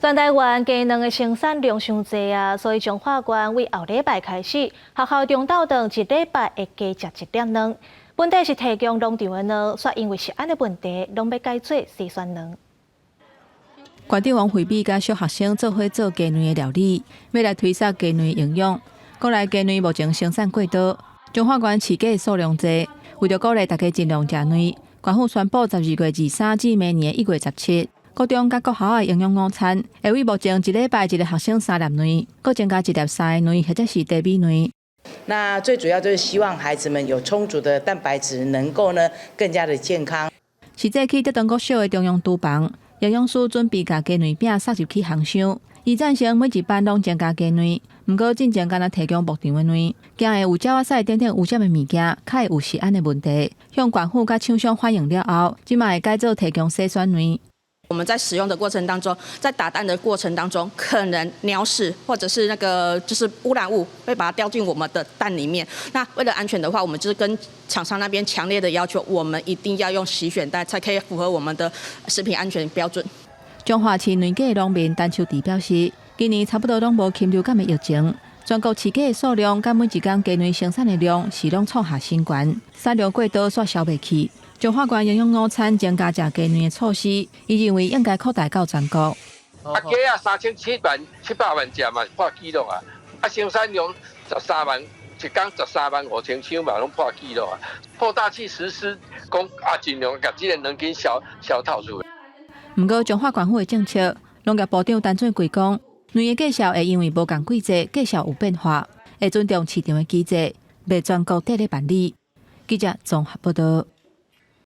全台湾鸡卵的生产量伤济啊，所以中华县为后礼拜开始，学校中昼顿一礼拜会加食1点卵。本地是提供农场的卵，却因为食安的问题，拢要改做细选卵。县长王惠美甲小学生做伙做鸡卵的料理，要来推测鸡卵营养。国内鸡卵目前生产过多，中华县饲鸡数量济，为着鼓励大家尽量食卵，县府宣布12月23至明年1月17。高中甲国校的营养午餐，会为目前一礼拜一个学生3粒卵，搁增加1粒3个卵，或者是低米卵。那最主要就是希望孩子们有充足的蛋白质，能够更加的健康。是这去德东国小的中央厨房，营养师准备甲鸡卵饼送入去烘箱。伊赞成每一班拢增加鸡卵，毋过进前敢若提供牧场的卵，惊会有鸟仔屎等等污染的物件，较会有食安的问题。向县府甲厂商反映了后，即卖会改做提供细选卵。我们在使用的过程当中，在打蛋的过程当中，可能鸟屎或者是就是污染物会把它掉进我们的蛋里面。那为了安全的话，我们就是跟厂商那边强烈的要求，我们一定要用洗选蛋，才可以符合我们的食品安全标准。中华饲卵鸡的农民陈秋迪表示，今年差不多拢无禽流感的疫情，全国饲鸡的数量甲每一天鸡卵生产的量是拢创下新高，产量过多煞消袂去。中华县营养午餐增加食鸡卵的措施，伊认为应该扩大到全国。鸡啊，3700万只嘛破纪录啊！生产量13万，一天13万5千箱嘛，拢破纪录啊！扩大去实施，讲尽量把这个卵给消透出来。不过，中华县府的政策，农业部长陈俊贵讲，卵的介绍会因为无同季节介绍有变化，会尊重市场的机制，袂全国地咧办理。记者综合报道。